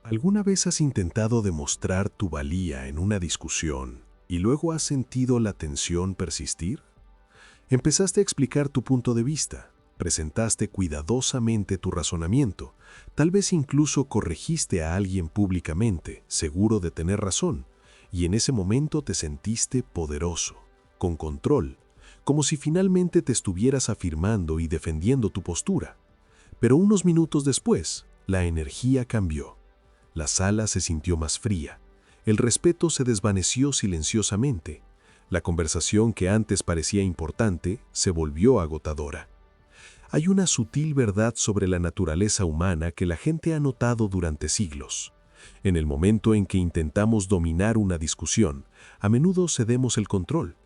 ¿Alguna vez has intentado demostrar tu valía en una discusión y luego has sentido la tensión persistir? Empezaste a explicar tu punto de vista, presentaste cuidadosamente tu razonamiento, tal vez incluso corregiste a alguien públicamente, seguro de tener razón, y en ese momento te sentiste poderoso, con control, como si finalmente te estuvieras afirmando y defendiendo tu postura. Pero unos minutos después, la energía cambió. La sala se sintió más fría. El respeto se desvaneció silenciosamente. La conversación que antes parecía importante se volvió agotadora. Hay una sutil verdad sobre la naturaleza humana que la gente ha notado durante siglos. En el momento en que intentamos dominar una discusión, a menudo cedemos el control.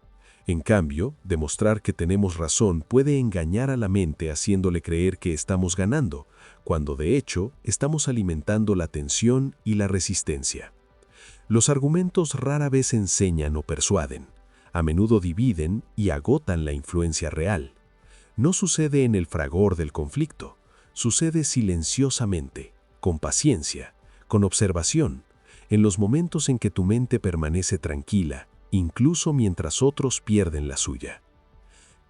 En cambio, demostrar que tenemos razón puede engañar a la mente haciéndole creer que estamos ganando, cuando de hecho estamos alimentando la tensión y la resistencia. Los argumentos rara vez enseñan o persuaden, a menudo dividen y agotan la influencia real. No sucede en el fragor del conflicto, sucede silenciosamente, con paciencia, con observación, en los momentos en que tu mente permanece tranquila, incluso mientras otros pierden la suya.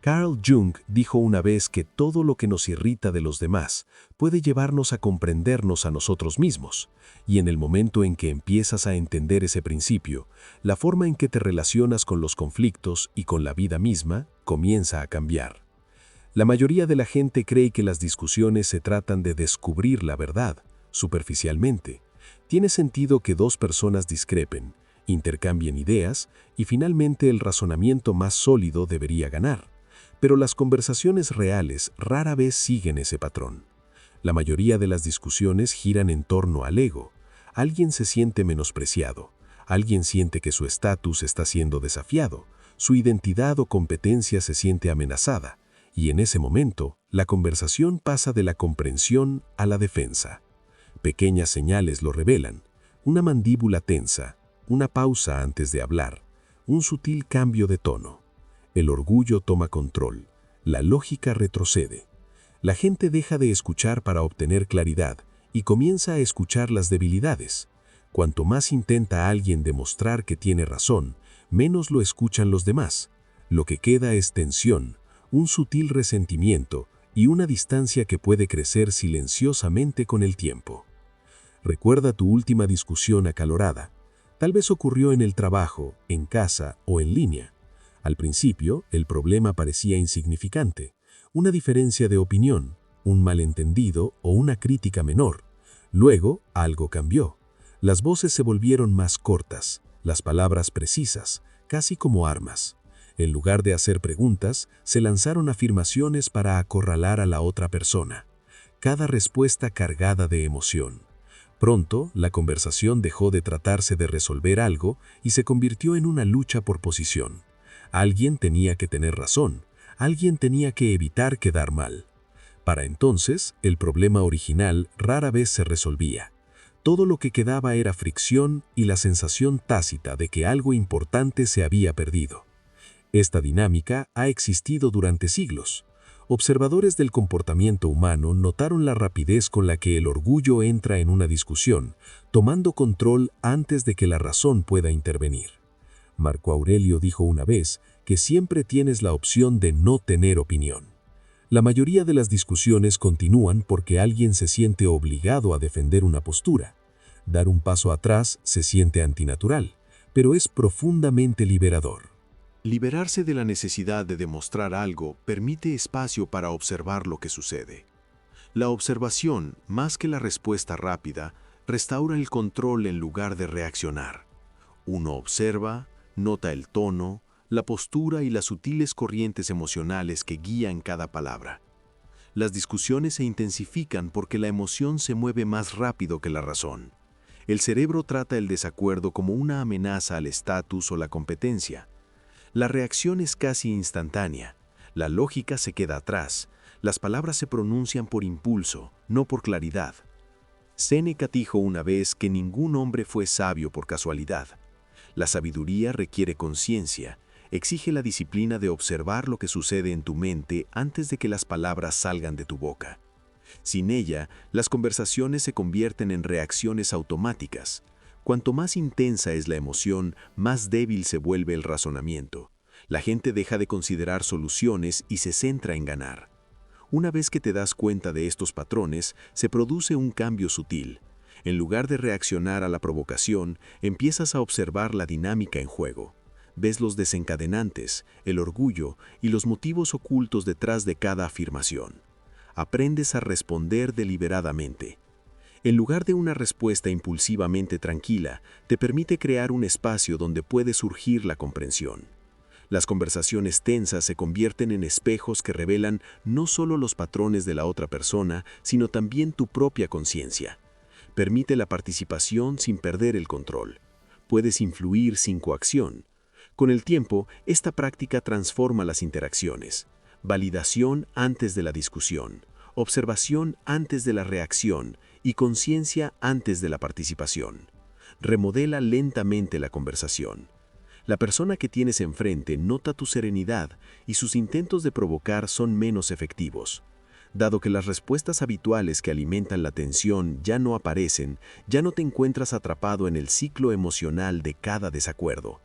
Carl Jung dijo una vez que todo lo que nos irrita de los demás puede llevarnos a comprendernos a nosotros mismos, y en el momento en que empiezas a entender ese principio, la forma en que te relacionas con los conflictos y con la vida misma comienza a cambiar. La mayoría de la gente cree que las discusiones se tratan de descubrir la verdad, superficialmente. Tiene sentido que dos personas discrepen, intercambien ideas y finalmente el razonamiento más sólido debería ganar. Pero las conversaciones reales rara vez siguen ese patrón. La mayoría de las discusiones giran en torno al ego. Alguien se siente menospreciado, alguien siente que su estatus está siendo desafiado, su identidad o competencia se siente amenazada, y en ese momento la conversación pasa de la comprensión a la defensa. Pequeñas señales lo revelan: una mandíbula tensa, una pausa antes de hablar, un sutil cambio de tono. El orgullo toma control, la lógica retrocede. La gente deja de escuchar para obtener claridad y comienza a escuchar las debilidades. Cuanto más intenta alguien demostrar que tiene razón, menos lo escuchan los demás. Lo que queda es tensión, un sutil resentimiento y una distancia que puede crecer silenciosamente con el tiempo. Recuerda tu última discusión acalorada. Tal vez ocurrió en el trabajo, en casa o en línea. Al principio, el problema parecía insignificante, una diferencia de opinión, un malentendido o una crítica menor. Luego, algo cambió. Las voces se volvieron más cortas, las palabras precisas, casi como armas. En lugar de hacer preguntas, se lanzaron afirmaciones para acorralar a la otra persona. Cada respuesta cargada de emoción. Pronto, la conversación dejó de tratarse de resolver algo y se convirtió en una lucha por posición. Alguien tenía que tener razón, alguien tenía que evitar quedar mal. Para entonces, el problema original rara vez se resolvía. Todo lo que quedaba era fricción y la sensación tácita de que algo importante se había perdido. Esta dinámica ha existido durante siglos. Observadores del comportamiento humano notaron la rapidez con la que el orgullo entra en una discusión, tomando control antes de que la razón pueda intervenir. Marco Aurelio dijo una vez que siempre tienes la opción de no tener opinión. La mayoría de las discusiones continúan porque alguien se siente obligado a defender una postura. Dar un paso atrás se siente antinatural, pero es profundamente liberador. Liberarse de la necesidad de demostrar algo permite espacio para observar lo que sucede. La observación, más que la respuesta rápida, restaura el control en lugar de reaccionar. Uno observa, nota el tono, la postura y las sutiles corrientes emocionales que guían cada palabra. Las discusiones se intensifican porque la emoción se mueve más rápido que la razón. El cerebro trata el desacuerdo como una amenaza al estatus o la competencia. La reacción es casi instantánea, la lógica se queda atrás, las palabras se pronuncian por impulso, no por claridad. Séneca dijo una vez que ningún hombre fue sabio por casualidad. La sabiduría requiere conciencia, exige la disciplina de observar lo que sucede en tu mente antes de que las palabras salgan de tu boca. Sin ella, las conversaciones se convierten en reacciones automáticas. Cuanto más intensa es la emoción, más débil se vuelve el razonamiento. La gente deja de considerar soluciones y se centra en ganar. Una vez que te das cuenta de estos patrones, se produce un cambio sutil. En lugar de reaccionar a la provocación, empiezas a observar la dinámica en juego. Ves los desencadenantes, el orgullo y los motivos ocultos detrás de cada afirmación. Aprendes a responder deliberadamente. En lugar de una respuesta impulsivamente tranquila, te permite crear un espacio donde puede surgir la comprensión. Las conversaciones tensas se convierten en espejos que revelan no solo los patrones de la otra persona, sino también tu propia conciencia. Permite la participación sin perder el control. Puedes influir sin coacción. Con el tiempo, esta práctica transforma las interacciones. Validación antes de la discusión, observación antes de la reacción y conciencia antes de la participación. Remodela lentamente la conversación. La persona que tienes enfrente nota tu serenidad y sus intentos de provocar son menos efectivos. Dado que las respuestas habituales que alimentan la tensión ya no aparecen, ya no te encuentras atrapado en el ciclo emocional de cada desacuerdo.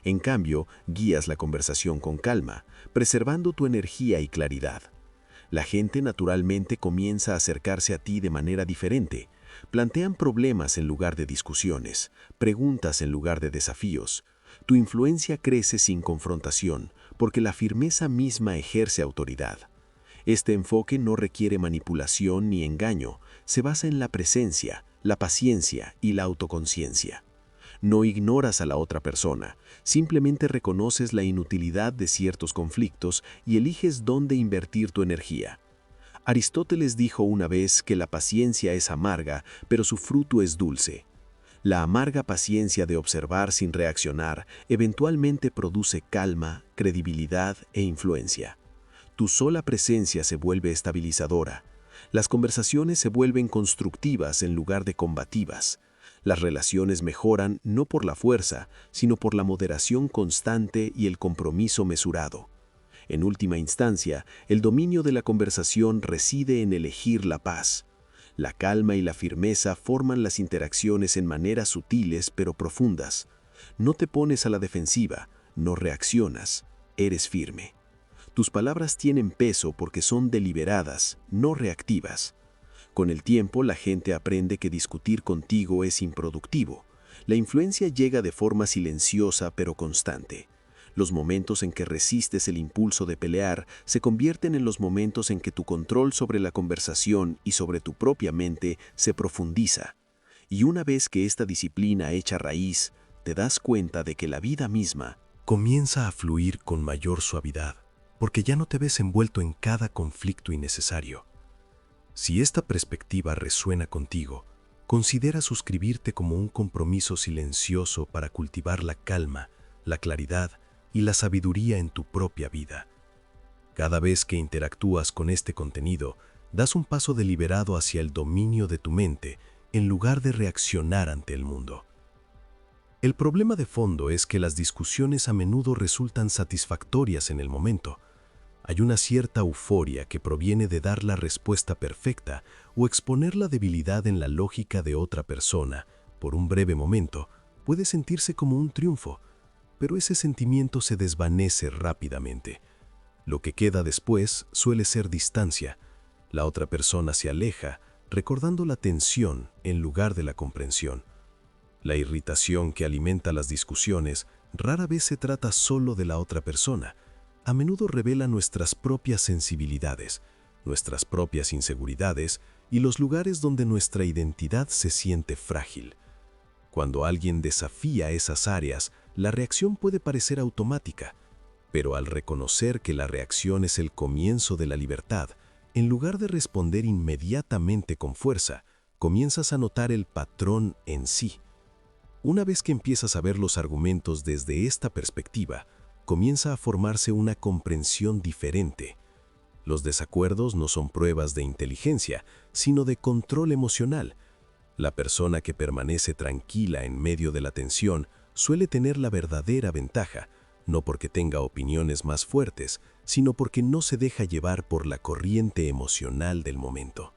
En cambio, guías la conversación con calma, preservando tu energía y claridad. La gente naturalmente comienza a acercarse a ti de manera diferente. Plantean problemas en lugar de discusiones, preguntas en lugar de desafíos. Tu influencia crece sin confrontación, porque la firmeza misma ejerce autoridad. Este enfoque no requiere manipulación ni engaño, se basa en la presencia, la paciencia y la autoconciencia. No ignoras a la otra persona, simplemente reconoces la inutilidad de ciertos conflictos y eliges dónde invertir tu energía. Aristóteles dijo una vez que la paciencia es amarga, pero su fruto es dulce. La amarga paciencia de observar sin reaccionar eventualmente produce calma, credibilidad e influencia. Tu sola presencia se vuelve estabilizadora. Las conversaciones se vuelven constructivas en lugar de combativas. Las relaciones mejoran no por la fuerza, sino por la moderación constante y el compromiso mesurado. En última instancia, el dominio de la conversación reside en elegir la paz. La calma y la firmeza forman las interacciones en maneras sutiles pero profundas. No te pones a la defensiva, no reaccionas, eres firme. Tus palabras tienen peso porque son deliberadas, no reactivas. Con el tiempo, la gente aprende que discutir contigo es improductivo. La influencia llega de forma silenciosa pero constante. Los momentos en que resistes el impulso de pelear se convierten en los momentos en que tu control sobre la conversación y sobre tu propia mente se profundiza. Y una vez que esta disciplina echa raíz, te das cuenta de que la vida misma comienza a fluir con mayor suavidad, porque ya no te ves envuelto en cada conflicto innecesario. Si esta perspectiva resuena contigo, considera suscribirte como un compromiso silencioso para cultivar la calma, la claridad y la sabiduría en tu propia vida. Cada vez que interactúas con este contenido, das un paso deliberado hacia el dominio de tu mente en lugar de reaccionar ante el mundo. El problema de fondo es que las discusiones a menudo resultan satisfactorias en el momento. Hay una cierta euforia que proviene de dar la respuesta perfecta o exponer la debilidad en la lógica de otra persona. Por un breve momento, puede sentirse como un triunfo, pero ese sentimiento se desvanece rápidamente. Lo que queda después suele ser distancia. La otra persona se aleja, recordando la tensión en lugar de la comprensión. La irritación que alimenta las discusiones rara vez se trata solo de la otra persona. A menudo revela nuestras propias sensibilidades, nuestras propias inseguridades y los lugares donde nuestra identidad se siente frágil. Cuando alguien desafía esas áreas, la reacción puede parecer automática, pero al reconocer que la reacción es el comienzo de la libertad, en lugar de responder inmediatamente con fuerza, comienzas a notar el patrón en sí. Una vez que empiezas a ver los argumentos desde esta perspectiva, comienza a formarse una comprensión diferente. Los desacuerdos no son pruebas de inteligencia, sino de control emocional. La persona que permanece tranquila en medio de la tensión suele tener la verdadera ventaja, no porque tenga opiniones más fuertes, sino porque no se deja llevar por la corriente emocional del momento.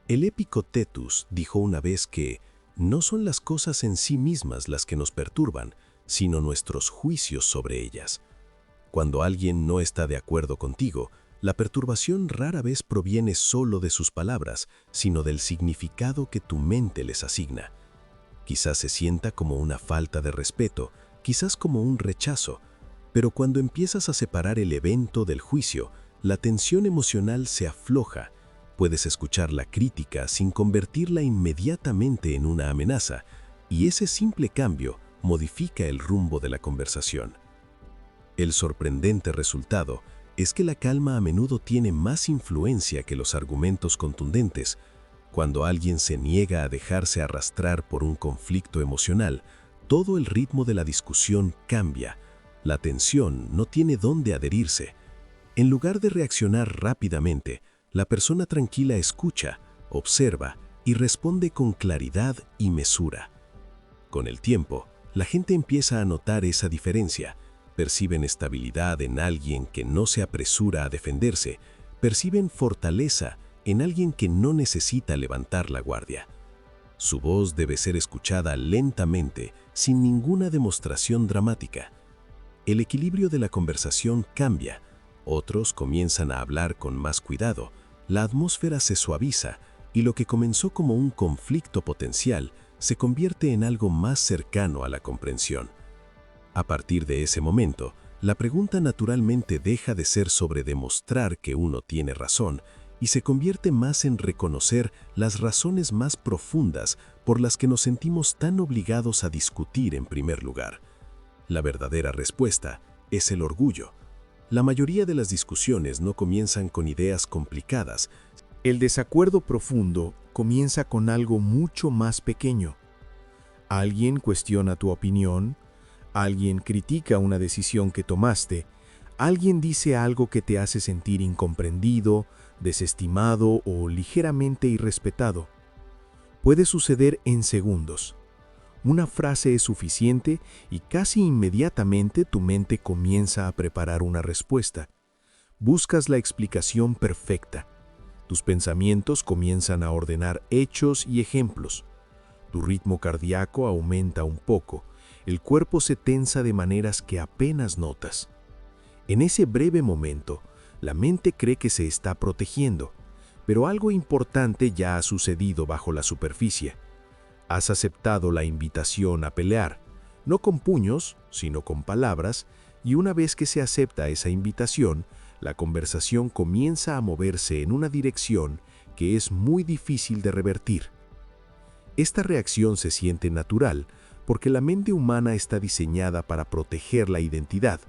El Epictetus dijo una vez que no son las cosas en sí mismas las que nos perturban, sino nuestros juicios sobre ellas. Cuando alguien no está de acuerdo contigo, la perturbación rara vez proviene solo de sus palabras, sino del significado que tu mente les asigna. Quizás se sienta como una falta de respeto, quizás como un rechazo, pero cuando empiezas a separar el evento del juicio, la tensión emocional se afloja. Puedes escuchar la crítica sin convertirla inmediatamente en una amenaza, y ese simple cambio modifica el rumbo de la conversación. El sorprendente resultado es que la calma a menudo tiene más influencia que los argumentos contundentes. Cuando alguien se niega a dejarse arrastrar por un conflicto emocional, todo el ritmo de la discusión cambia. La tensión no tiene dónde adherirse. En lugar de reaccionar rápidamente, la persona tranquila escucha, observa y responde con claridad y mesura. Con el tiempo, la gente empieza a notar esa diferencia. Perciben estabilidad en alguien que no se apresura a defenderse, perciben fortaleza en alguien que no necesita levantar la guardia. Su voz debe ser escuchada lentamente, sin ninguna demostración dramática. El equilibrio de la conversación cambia. Otros comienzan a hablar con más cuidado, la atmósfera se suaviza y lo que comenzó como un conflicto potencial se convierte en algo más cercano a la comprensión. A partir de ese momento, la pregunta naturalmente deja de ser sobre demostrar que uno tiene razón y se convierte más en reconocer las razones más profundas por las que nos sentimos tan obligados a discutir en primer lugar. La verdadera respuesta es el orgullo. La mayoría de las discusiones no comienzan con ideas complicadas. El desacuerdo profundo comienza con algo mucho más pequeño. Alguien cuestiona tu opinión, alguien critica una decisión que tomaste, alguien dice algo que te hace sentir incomprendido, desestimado o ligeramente irrespetado. Puede suceder en segundos. Una frase es suficiente y casi inmediatamente tu mente comienza a preparar una respuesta. Buscas la explicación perfecta. Tus pensamientos comienzan a ordenar hechos y ejemplos. Tu ritmo cardíaco aumenta un poco. El cuerpo se tensa de maneras que apenas notas. En ese breve momento, la mente cree que se está protegiendo, pero algo importante ya ha sucedido bajo la superficie. Has aceptado la invitación a pelear, no con puños, sino con palabras, y una vez que se acepta esa invitación, la conversación comienza a moverse en una dirección que es muy difícil de revertir. Esta reacción se siente natural porque la mente humana está diseñada para proteger la identidad.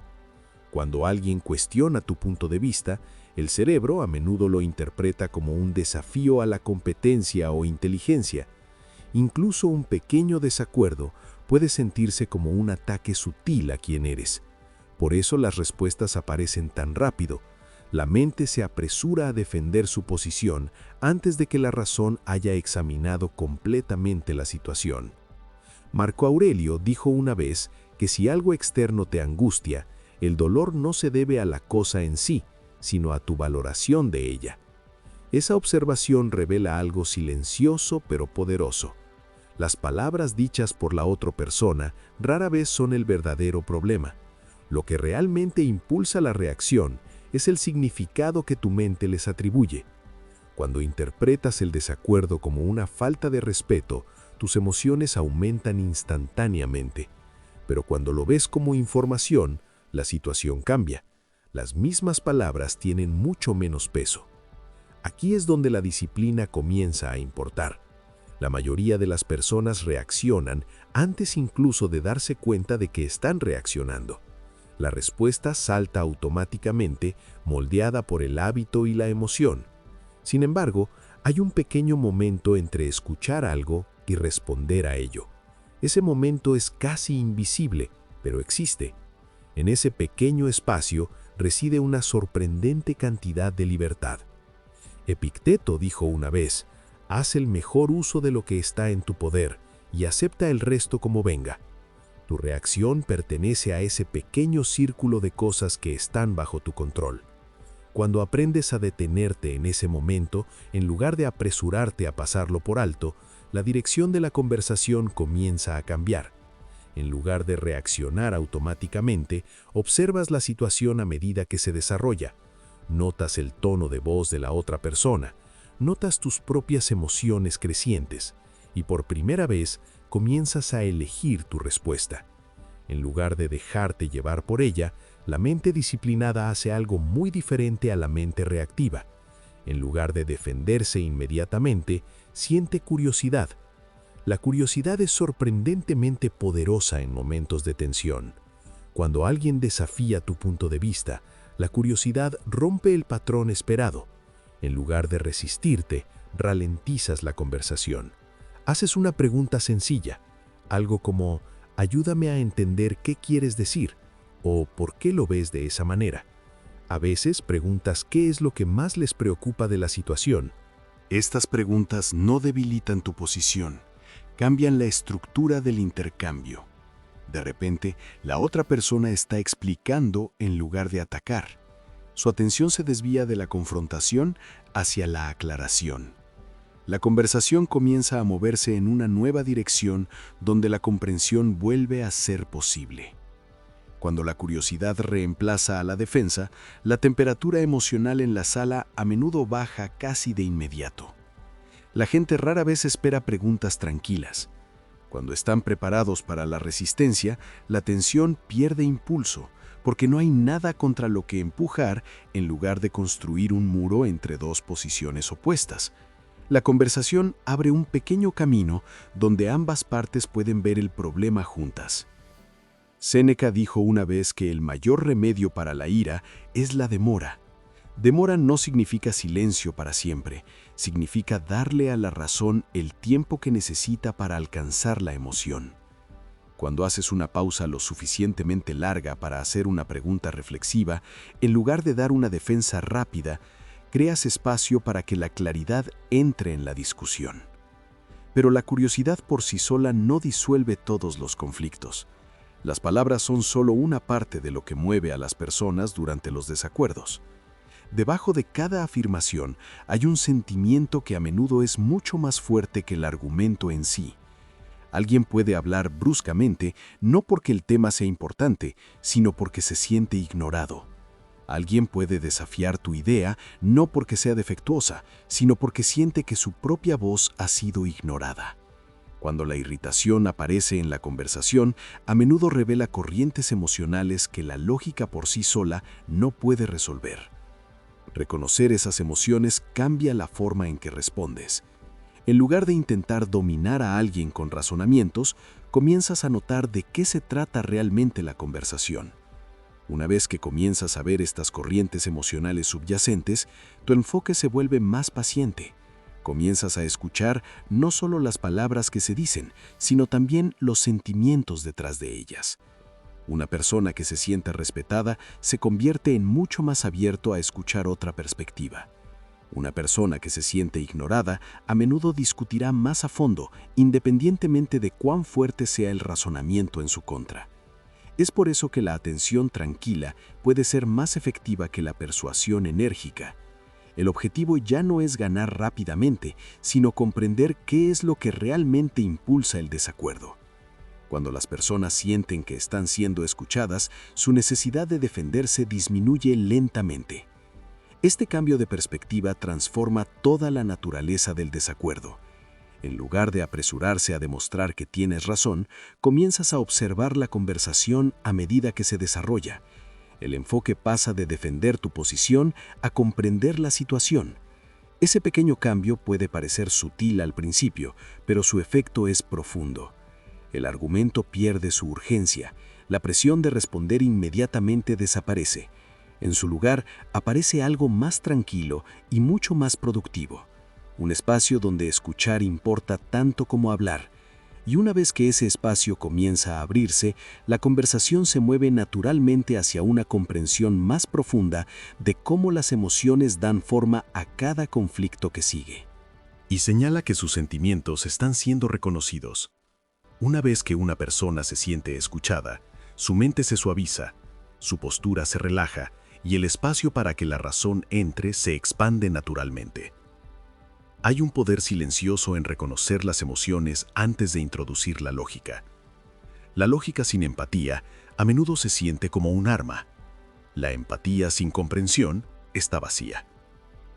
Cuando alguien cuestiona tu punto de vista, el cerebro a menudo lo interpreta como un desafío a la competencia o inteligencia. Incluso un pequeño desacuerdo puede sentirse como un ataque sutil a quien eres. Por eso las respuestas aparecen tan rápido. La mente se apresura a defender su posición antes de que la razón haya examinado completamente la situación. Marco Aurelio dijo una vez que si algo externo te angustia, el dolor no se debe a la cosa en sí, sino a tu valoración de ella. Esa observación revela algo silencioso pero poderoso. Las palabras dichas por la otra persona rara vez son el verdadero problema. Lo que realmente impulsa la reacción es el significado que tu mente les atribuye. Cuando interpretas el desacuerdo como una falta de respeto, tus emociones aumentan instantáneamente. Pero cuando lo ves como información, la situación cambia. Las mismas palabras tienen mucho menos peso. Aquí es donde la disciplina comienza a importar. La mayoría de las personas reaccionan antes incluso de darse cuenta de que están reaccionando. La respuesta salta automáticamente, moldeada por el hábito y la emoción. Sin embargo, hay un pequeño momento entre escuchar algo y responder a ello. Ese momento es casi invisible, pero existe. En ese pequeño espacio reside una sorprendente cantidad de libertad. Epicteto dijo una vez: haz el mejor uso de lo que está en tu poder y acepta el resto como venga. Tu reacción pertenece a ese pequeño círculo de cosas que están bajo tu control. Cuando aprendes a detenerte en ese momento, en lugar de apresurarte a pasarlo por alto, la dirección de la conversación comienza a cambiar. En lugar de reaccionar automáticamente, observas la situación a medida que se desarrolla. Notas el tono de voz de la otra persona, notas tus propias emociones crecientes y por primera vez comienzas a elegir tu respuesta. En lugar de dejarte llevar por ella, la mente disciplinada hace algo muy diferente a la mente reactiva. En lugar de defenderse inmediatamente, siente curiosidad. La curiosidad es sorprendentemente poderosa en momentos de tensión. Cuando alguien desafía tu punto de vista, la curiosidad rompe el patrón esperado. En lugar de resistirte, ralentizas la conversación. Haces una pregunta sencilla, algo como «ayúdame a entender qué quieres decir» o «¿por qué lo ves de esa manera?». A veces preguntas qué es lo que más les preocupa de la situación. Estas preguntas no debilitan tu posición, cambian la estructura del intercambio. De repente, la otra persona está explicando en lugar de atacar. Su atención se desvía de la confrontación hacia la aclaración. La conversación comienza a moverse en una nueva dirección donde la comprensión vuelve a ser posible. Cuando la curiosidad reemplaza a la defensa, la temperatura emocional en la sala a menudo baja casi de inmediato. La gente rara vez espera preguntas tranquilas. Cuando están preparados para la resistencia, la tensión pierde impulso, porque no hay nada contra lo que empujar en lugar de construir un muro entre dos posiciones opuestas. La conversación abre un pequeño camino donde ambas partes pueden ver el problema juntas. Séneca dijo una vez que el mayor remedio para la ira es la demora. Demora no significa silencio para siempre, significa darle a la razón el tiempo que necesita para alcanzar la emoción. Cuando haces una pausa lo suficientemente larga para hacer una pregunta reflexiva, en lugar de dar una defensa rápida, creas espacio para que la claridad entre en la discusión. Pero la curiosidad por sí sola no disuelve todos los conflictos. Las palabras son solo una parte de lo que mueve a las personas durante los desacuerdos. Debajo de cada afirmación hay un sentimiento que a menudo es mucho más fuerte que el argumento en sí. Alguien puede hablar bruscamente no porque el tema sea importante, sino porque se siente ignorado. Alguien puede desafiar tu idea no porque sea defectuosa, sino porque siente que su propia voz ha sido ignorada. Cuando la irritación aparece en la conversación, a menudo revela corrientes emocionales que la lógica por sí sola no puede resolver. Reconocer esas emociones cambia la forma en que respondes. En lugar de intentar dominar a alguien con razonamientos, comienzas a notar de qué se trata realmente la conversación. Una vez que comienzas a ver estas corrientes emocionales subyacentes, tu enfoque se vuelve más paciente. Comienzas a escuchar no solo las palabras que se dicen, sino también los sentimientos detrás de ellas. Una persona que se siente respetada se convierte en mucho más abierto a escuchar otra perspectiva. Una persona que se siente ignorada a menudo discutirá más a fondo, independientemente de cuán fuerte sea el razonamiento en su contra. Es por eso que la atención tranquila puede ser más efectiva que la persuasión enérgica. El objetivo ya no es ganar rápidamente, sino comprender qué es lo que realmente impulsa el desacuerdo. Cuando las personas sienten que están siendo escuchadas, su necesidad de defenderse disminuye lentamente. Este cambio de perspectiva transforma toda la naturaleza del desacuerdo. En lugar de apresurarse a demostrar que tienes razón, comienzas a observar la conversación a medida que se desarrolla. El enfoque pasa de defender tu posición a comprender la situación. Ese pequeño cambio puede parecer sutil al principio, pero su efecto es profundo. El argumento pierde su urgencia, la presión de responder inmediatamente desaparece. En su lugar, aparece algo más tranquilo y mucho más productivo. Un espacio donde escuchar importa tanto como hablar. Y una vez que ese espacio comienza a abrirse, la conversación se mueve naturalmente hacia una comprensión más profunda de cómo las emociones dan forma a cada conflicto que sigue. Y señala que sus sentimientos están siendo reconocidos. Una vez que una persona se siente escuchada, su mente se suaviza, su postura se relaja y el espacio para que la razón entre se expande naturalmente. Hay un poder silencioso en reconocer las emociones antes de introducir la lógica. La lógica sin empatía a menudo se siente como un arma. La empatía sin comprensión está vacía.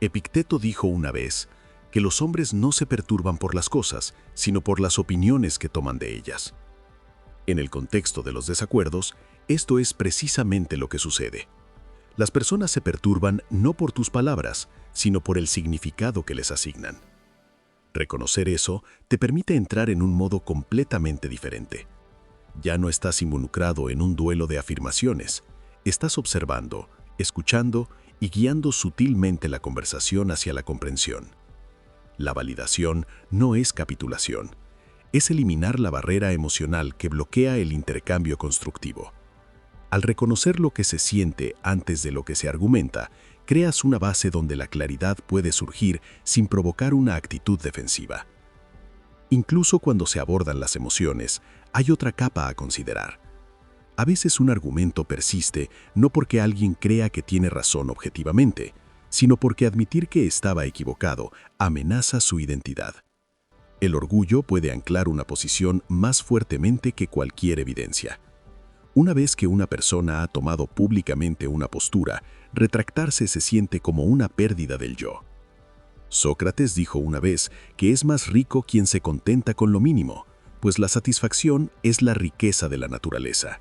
Epicteto dijo una vez que los hombres no se perturban por las cosas, sino por las opiniones que toman de ellas. En el contexto de los desacuerdos, esto es precisamente lo que sucede. Las personas se perturban no por tus palabras, sino por el significado que les asignan. Reconocer eso te permite entrar en un modo completamente diferente. Ya no estás involucrado en un duelo de afirmaciones, estás observando, escuchando y guiando sutilmente la conversación hacia la comprensión. La validación no es capitulación, es eliminar la barrera emocional que bloquea el intercambio constructivo. Al reconocer lo que se siente antes de lo que se argumenta, creas una base donde la claridad puede surgir sin provocar una actitud defensiva. Incluso cuando se abordan las emociones, hay otra capa a considerar. A veces un argumento persiste no porque alguien crea que tiene razón objetivamente, sino porque admitir que estaba equivocado amenaza su identidad. El orgullo puede anclar una posición más fuertemente que cualquier evidencia. Una vez que una persona ha tomado públicamente una postura, retractarse se siente como una pérdida del yo. Sócrates dijo una vez que es más rico quien se contenta con lo mínimo, pues la satisfacción es la riqueza de la naturaleza.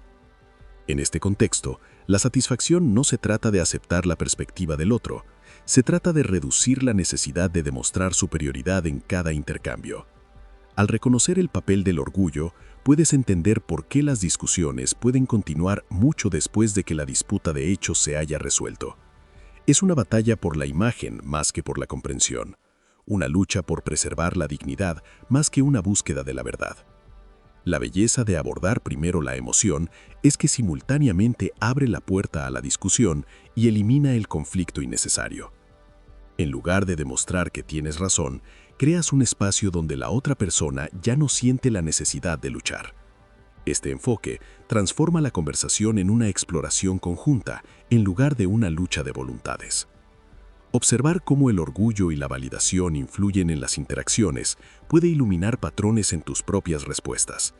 En este contexto, la satisfacción no se trata de aceptar la perspectiva del otro, se trata de reducir la necesidad de demostrar superioridad en cada intercambio. Al reconocer el papel del orgullo, puedes entender por qué las discusiones pueden continuar mucho después de que la disputa de hechos se haya resuelto. Es una batalla por la imagen más que por la comprensión, una lucha por preservar la dignidad más que una búsqueda de la verdad. La belleza de abordar primero la emoción es que simultáneamente abre la puerta a la discusión y elimina el conflicto innecesario. En lugar de demostrar que tienes razón, creas un espacio donde la otra persona ya no siente la necesidad de luchar. Este enfoque transforma la conversación en una exploración conjunta en lugar de una lucha de voluntades. Observar cómo el orgullo y la validación influyen en las interacciones puede iluminar patrones en tus propias respuestas.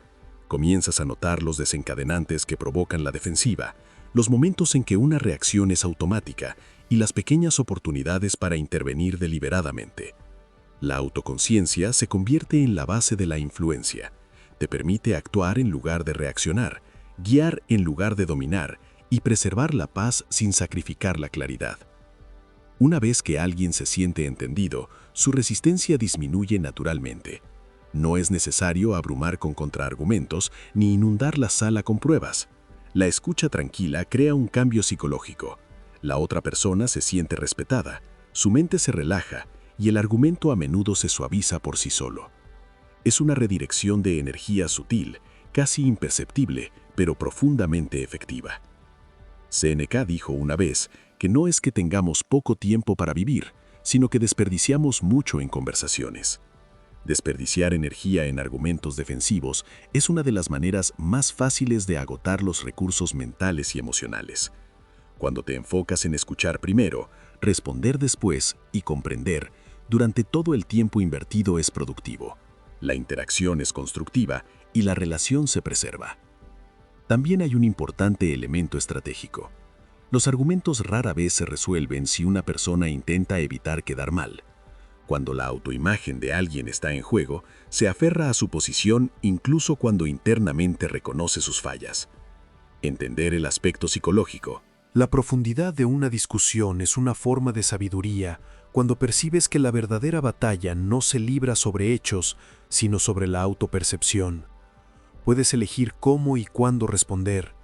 Comienzas a notar los desencadenantes que provocan la defensiva, los momentos en que una reacción es automática y las pequeñas oportunidades para intervenir deliberadamente. La autoconciencia se convierte en la base de la influencia. Te permite actuar en lugar de reaccionar, guiar en lugar de dominar y preservar la paz sin sacrificar la claridad. Una vez que alguien se siente entendido, su resistencia disminuye naturalmente. No es necesario abrumar con contraargumentos ni inundar la sala con pruebas. La escucha tranquila crea un cambio psicológico. La otra persona se siente respetada, su mente se relaja y el argumento a menudo se suaviza por sí solo. Es una redirección de energía sutil, casi imperceptible, pero profundamente efectiva. Séneca dijo una vez que no es que tengamos poco tiempo para vivir, sino que desperdiciamos mucho en conversaciones. Desperdiciar energía en argumentos defensivos es una de las maneras más fáciles de agotar los recursos mentales y emocionales. Cuando te enfocas en escuchar primero, responder después y comprender, durante todo el tiempo invertido es productivo. La interacción es constructiva y la relación se preserva. También hay un importante elemento estratégico. Los argumentos rara vez se resuelven si una persona intenta evitar quedar mal. Cuando la autoimagen de alguien está en juego, se aferra a su posición incluso cuando internamente reconoce sus fallas. Entender el aspecto psicológico. La profundidad de una discusión es una forma de sabiduría cuando percibes que la verdadera batalla no se libra sobre hechos, sino sobre la autopercepción. Puedes elegir cómo y cuándo responder.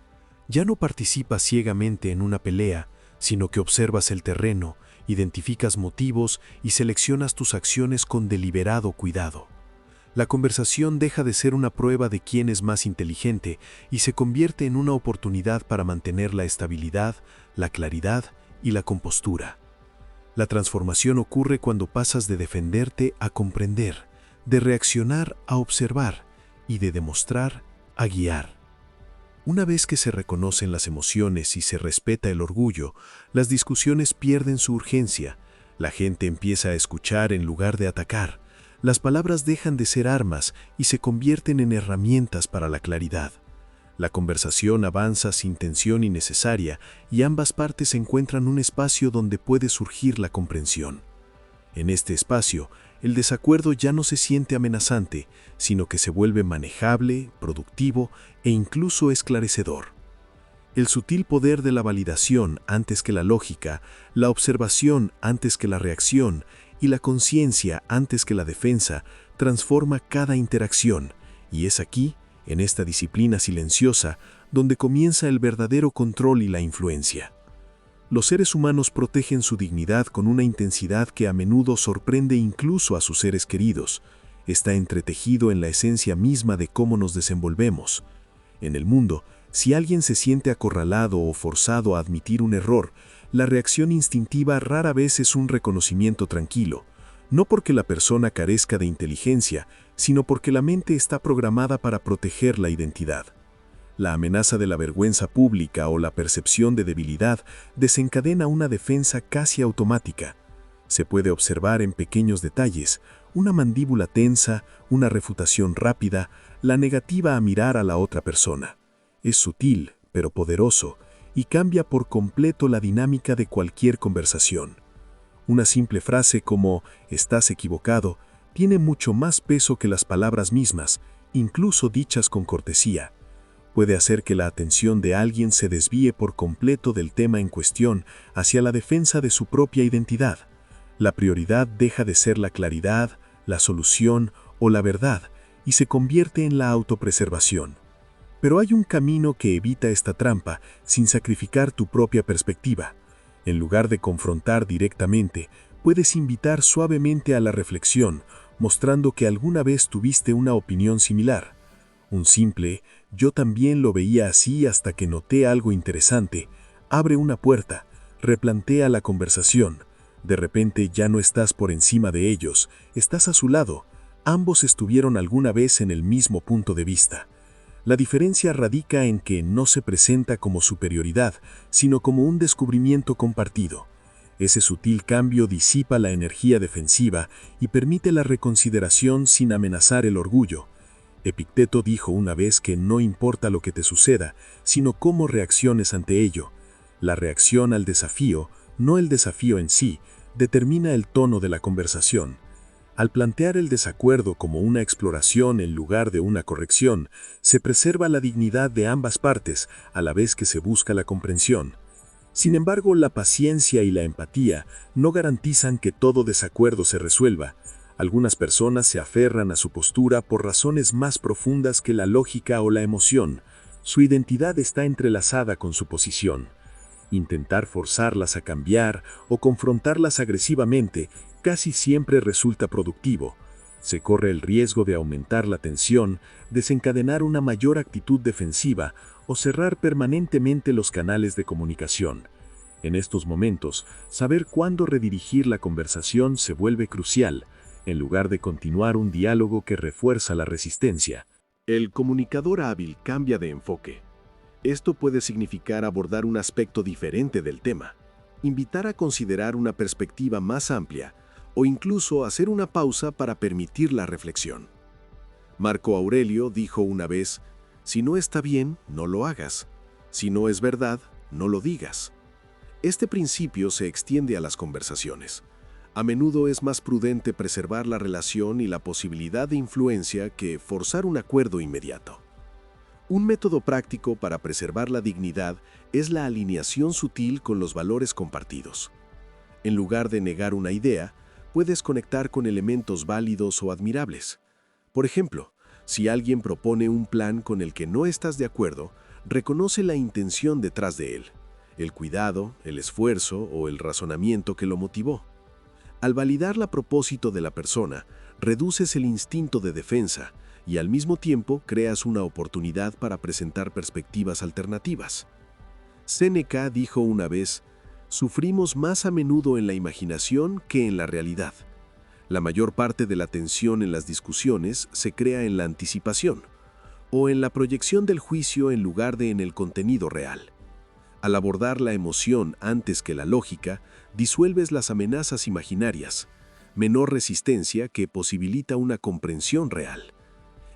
Ya no participas ciegamente en una pelea, sino que observas el terreno, identificas motivos y seleccionas tus acciones con deliberado cuidado. La conversación deja de ser una prueba de quién es más inteligente y se convierte en una oportunidad para mantener la estabilidad, la claridad y la compostura. La transformación ocurre cuando pasas de defenderte a comprender, de reaccionar a observar y de demostrar a guiar. Una vez que se reconocen las emociones y se respeta el orgullo, las discusiones pierden su urgencia. La gente empieza a escuchar en lugar de atacar. Las palabras dejan de ser armas y se convierten en herramientas para la claridad. La conversación avanza sin tensión innecesaria y ambas partes encuentran un espacio donde puede surgir la comprensión. En este espacio, el desacuerdo ya no se siente amenazante, sino que se vuelve manejable, productivo e incluso esclarecedor. El sutil poder de la validación antes que la lógica, la observación antes que la reacción y la conciencia antes que la defensa transforma cada interacción, y es aquí, en esta disciplina silenciosa, donde comienza el verdadero control y la influencia. Los seres humanos protegen su dignidad con una intensidad que a menudo sorprende incluso a sus seres queridos. Está entretejido en la esencia misma de cómo nos desenvolvemos. En el mundo, si alguien se siente acorralado o forzado a admitir un error, la reacción instintiva rara vez es un reconocimiento tranquilo, no porque la persona carezca de inteligencia, sino porque la mente está programada para proteger la identidad. La amenaza de la vergüenza pública o la percepción de debilidad desencadena una defensa casi automática. Se puede observar en pequeños detalles, una mandíbula tensa, una refutación rápida, la negativa a mirar a la otra persona. Es sutil, pero poderoso, y cambia por completo la dinámica de cualquier conversación. Una simple frase como «estás equivocado» tiene mucho más peso que las palabras mismas, incluso dichas con cortesía. Puede hacer que la atención de alguien se desvíe por completo del tema en cuestión hacia la defensa de su propia identidad. La prioridad deja de ser la claridad, la solución o la verdad y se convierte en la autopreservación. Pero hay un camino que evita esta trampa sin sacrificar tu propia perspectiva. En lugar de confrontar directamente, puedes invitar suavemente a la reflexión, mostrando que alguna vez tuviste una opinión similar. Un simple «yo también lo veía así hasta que noté algo interesante» abre una puerta, replantea la conversación. De repente ya no estás por encima de ellos, estás a su lado. Ambos estuvieron alguna vez en el mismo punto de vista. La diferencia radica en que no se presenta como superioridad, sino como un descubrimiento compartido. Ese sutil cambio disipa la energía defensiva y permite la reconsideración sin amenazar el orgullo. Epicteto dijo una vez que no importa lo que te suceda, sino cómo reacciones ante ello. La reacción al desafío, no el desafío en sí, determina el tono de la conversación. Al plantear el desacuerdo como una exploración en lugar de una corrección, se preserva la dignidad de ambas partes a la vez que se busca la comprensión. Sin embargo, la paciencia y la empatía no garantizan que todo desacuerdo se resuelva. Algunas personas se aferran a su postura por razones más profundas que la lógica o la emoción. Su identidad está entrelazada con su posición. Intentar forzarlas a cambiar o confrontarlas agresivamente casi siempre resulta productivo. Se corre el riesgo de aumentar la tensión, desencadenar una mayor actitud defensiva o cerrar permanentemente los canales de comunicación. En estos momentos, saber cuándo redirigir la conversación se vuelve crucial, en lugar de continuar un diálogo que refuerza la resistencia. El comunicador hábil cambia de enfoque. Esto puede significar abordar un aspecto diferente del tema, invitar a considerar una perspectiva más amplia o incluso hacer una pausa para permitir la reflexión. Marco Aurelio dijo una vez: «Si no está bien, no lo hagas. Si no es verdad, no lo digas». Este principio se extiende a las conversaciones. A menudo es más prudente preservar la relación y la posibilidad de influencia que forzar un acuerdo inmediato. Un método práctico para preservar la dignidad es la alineación sutil con los valores compartidos. En lugar de negar una idea, puedes conectar con elementos válidos o admirables. Por ejemplo, si alguien propone un plan con el que no estás de acuerdo, reconoce la intención detrás de él, el cuidado, el esfuerzo o el razonamiento que lo motivó. Al validar el propósito de la persona, reduces el instinto de defensa y al mismo tiempo creas una oportunidad para presentar perspectivas alternativas. Séneca dijo una vez: «Sufrimos más a menudo en la imaginación que en la realidad». La mayor parte de la tensión en las discusiones se crea en la anticipación. o en la proyección del juicio en lugar de en el contenido real. Al abordar la emoción antes que la lógica, disuelves las amenazas imaginarias, menor resistencia que posibilita una comprensión real.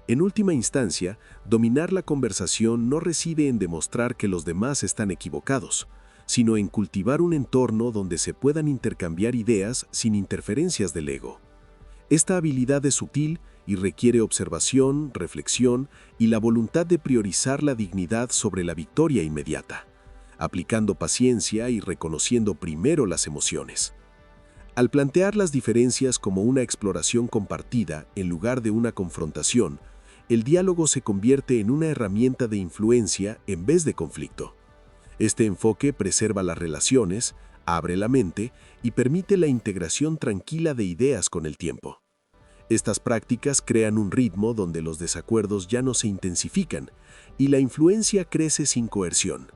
En última instancia, dominar la conversación no reside en demostrar que los demás están equivocados, sino en cultivar un entorno donde se puedan intercambiar ideas sin interferencias del ego. Esta habilidad es sutil y requiere observación, reflexión y la voluntad de priorizar la dignidad sobre la victoria inmediata, aplicando paciencia y reconociendo primero las emociones. Al plantear las diferencias como una exploración compartida en lugar de una confrontación, el diálogo se convierte en una herramienta de influencia en vez de conflicto. Este enfoque preserva las relaciones, abre la mente y permite la integración tranquila de ideas con el tiempo. Estas prácticas crean un ritmo donde los desacuerdos ya no se intensifican y la influencia crece sin coerción.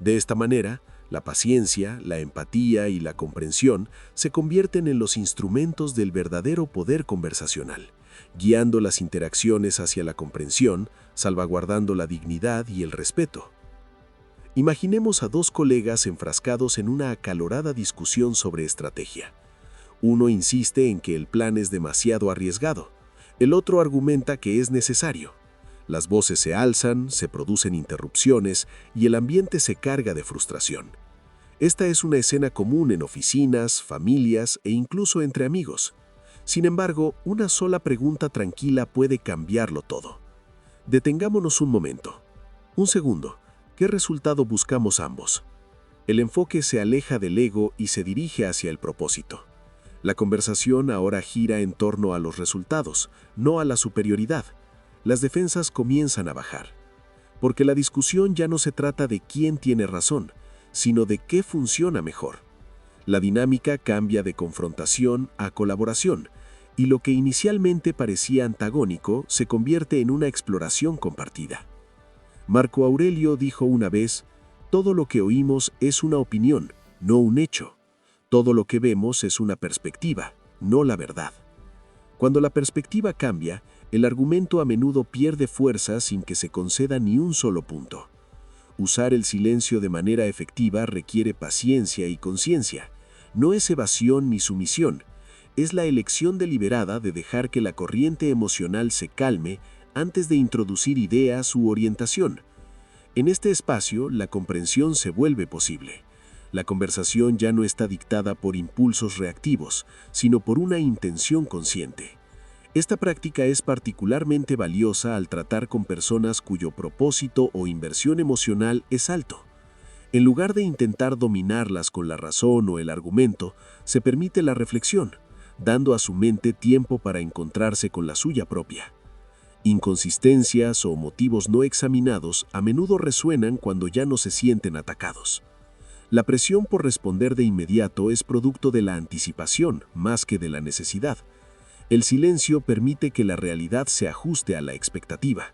De esta manera, la paciencia, la empatía y la comprensión se convierten en los instrumentos del verdadero poder conversacional, guiando las interacciones hacia la comprensión, salvaguardando la dignidad y el respeto. Imaginemos a dos colegas enfrascados en una acalorada discusión sobre estrategia. Uno insiste en que el plan es demasiado arriesgado. El otro argumenta que es necesario. Las voces se alzan, se producen interrupciones y el ambiente se carga de frustración. Esta es una escena común en oficinas, familias e incluso entre amigos. Sin embargo, una sola pregunta tranquila puede cambiarlo todo. Detengámonos un momento. Un segundo. ¿Qué resultado buscamos ambos? El enfoque se aleja del ego y se dirige hacia el propósito. La conversación ahora gira en torno a los resultados, no a la superioridad. Las defensas comienzan a bajar. Porque la discusión ya no se trata de quién tiene razón, sino de qué funciona mejor. La dinámica cambia de confrontación a colaboración, y lo que inicialmente parecía antagónico se convierte en una exploración compartida. Marco Aurelio dijo una vez: todo lo que oímos es una opinión, no un hecho. Todo lo que vemos es una perspectiva, no la verdad. Cuando la perspectiva cambia, el argumento a menudo pierde fuerza sin que se conceda ni un solo punto. Usar el silencio de manera efectiva requiere paciencia y conciencia. No es evasión ni sumisión, es la elección deliberada de dejar que la corriente emocional se calme antes de introducir ideas u orientación. En este espacio, la comprensión se vuelve posible. La conversación ya no está dictada por impulsos reactivos, sino por una intención consciente. Esta práctica es particularmente valiosa al tratar con personas cuyo propósito o inversión emocional es alto. En lugar de intentar dominarlas con la razón o el argumento, se permite la reflexión, dando a su mente tiempo para encontrarse con la suya propia. Inconsistencias o motivos no examinados a menudo resuenan cuando ya no se sienten atacados. La presión por responder de inmediato es producto de la anticipación más que de la necesidad. El silencio permite que la realidad se ajuste a la expectativa.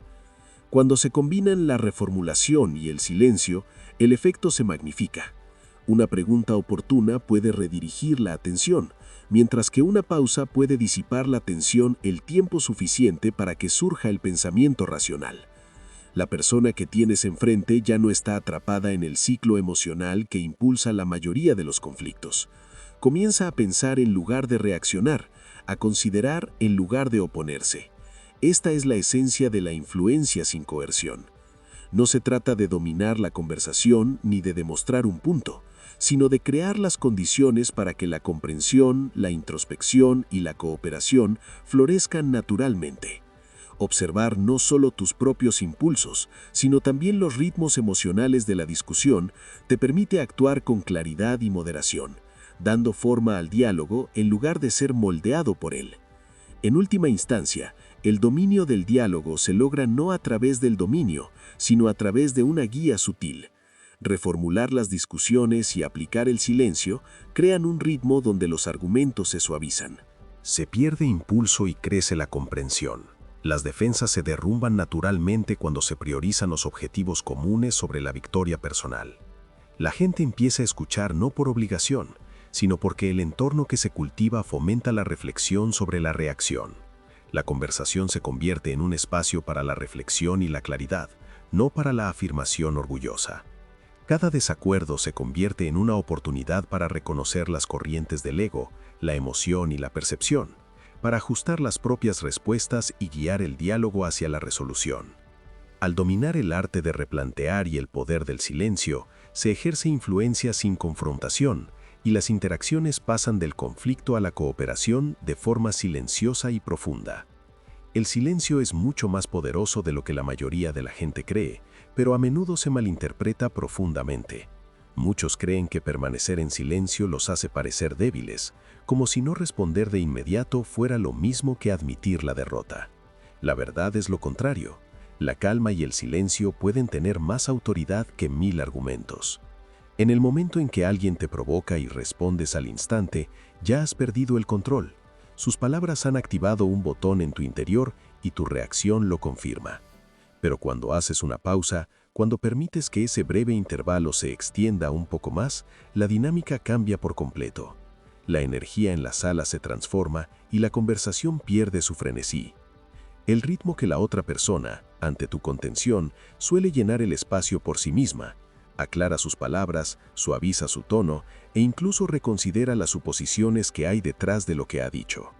Cuando se combinan la reformulación y el silencio, el efecto se magnifica. Una pregunta oportuna puede redirigir la atención, mientras que una pausa puede disipar la tensión el tiempo suficiente para que surja el pensamiento racional. La persona que tienes enfrente ya no está atrapada en el ciclo emocional que impulsa la mayoría de los conflictos. Comienza a pensar en lugar de reaccionar, a considerar en lugar de oponerse. Esta es la esencia de la influencia sin coerción. No se trata de dominar la conversación ni de demostrar un punto, sino de crear las condiciones para que la comprensión, la introspección y la cooperación florezcan naturalmente. Observar no solo tus propios impulsos, sino también los ritmos emocionales de la discusión, te permite actuar con claridad y moderación, dando forma al diálogo en lugar de ser moldeado por él. En última instancia, el dominio del diálogo se logra no a través del dominio, sino a través de una guía sutil. Reformular las discusiones y aplicar el silencio crean un ritmo donde los argumentos se suavizan. Se pierde impulso y crece la comprensión. Las defensas se derrumban naturalmente cuando se priorizan los objetivos comunes sobre la victoria personal. La gente empieza a escuchar no por obligación, sino porque el entorno que se cultiva fomenta la reflexión sobre la reacción. La conversación se convierte en un espacio para la reflexión y la claridad, no para la afirmación orgullosa. Cada desacuerdo se convierte en una oportunidad para reconocer las corrientes del ego, la emoción y la percepción, para ajustar las propias respuestas y guiar el diálogo hacia la resolución. Al dominar el arte de replantear y el poder del silencio, se ejerce influencia sin confrontación, y las interacciones pasan del conflicto a la cooperación de forma silenciosa y profunda. El silencio es mucho más poderoso de lo que la mayoría de la gente cree, pero a menudo se malinterpreta profundamente. Muchos creen que permanecer en silencio los hace parecer débiles, como si no responder de inmediato fuera lo mismo que admitir la derrota. La verdad es lo contrario. La calma y el silencio pueden tener más autoridad que 1000 argumentos. En el momento en que alguien te provoca y respondes al instante, ya has perdido el control. Sus palabras han activado un botón en tu interior y tu reacción lo confirma. Pero cuando haces una pausa, cuando permites que ese breve intervalo se extienda un poco más, la dinámica cambia por completo. La energía en la sala se transforma y la conversación pierde su frenesí. El ritmo que la otra persona, ante tu contención, suele llenar el espacio por sí misma, aclara sus palabras, suaviza su tono e incluso reconsidera las suposiciones que hay detrás de lo que ha dicho.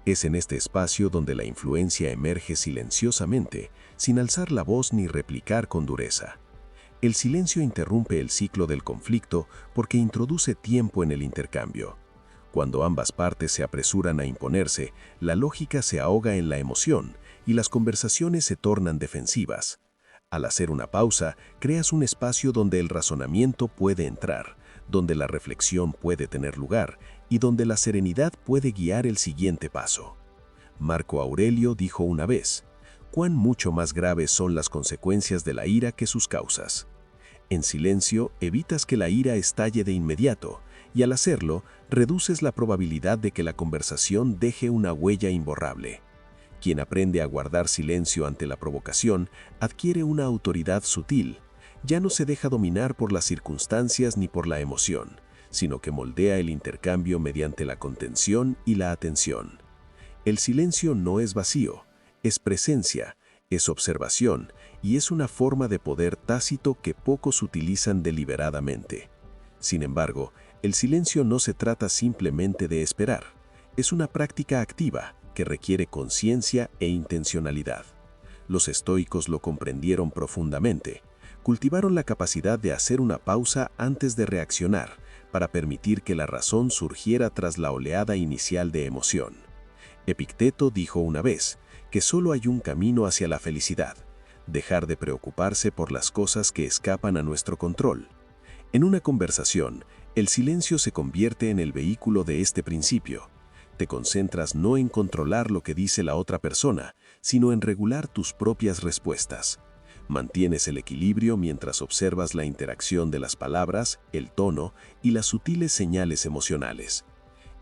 Es en este espacio donde la influencia emerge silenciosamente, sin alzar la voz ni replicar con dureza. El silencio interrumpe el ciclo del conflicto porque introduce tiempo en el intercambio. Cuando ambas partes se apresuran a imponerse, la lógica se ahoga en la emoción y las conversaciones se tornan defensivas. Al hacer una pausa, creas un espacio donde el razonamiento puede entrar, donde la reflexión puede tener lugar y donde la serenidad puede guiar el siguiente paso. Marco Aurelio dijo una vez: «Cuán mucho más graves son las consecuencias de la ira que sus causas». En silencio, evitas que la ira estalle de inmediato, y al hacerlo, reduces la probabilidad de que la conversación deje una huella imborrable. Quien aprende a guardar silencio ante la provocación adquiere una autoridad sutil. Ya no se deja dominar por las circunstancias ni por la emoción, sino que moldea el intercambio mediante la contención y la atención. El silencio no es vacío, es presencia, es observación y es una forma de poder tácito que pocos utilizan deliberadamente. Sin embargo, el silencio no se trata simplemente de esperar, es una práctica activa que requiere conciencia e intencionalidad. Los estoicos lo comprendieron profundamente. Cultivaron la capacidad de hacer una pausa antes de reaccionar, para permitir que la razón surgiera tras la oleada inicial de emoción. Epicteto dijo una vez que solo hay un camino hacia la felicidad: dejar de preocuparse por las cosas que escapan a nuestro control. En una conversación, el silencio se convierte en el vehículo de este principio. Te concentras no en controlar lo que dice la otra persona, sino en regular tus propias respuestas. Mantienes el equilibrio mientras observas la interacción de las palabras, el tono y las sutiles señales emocionales.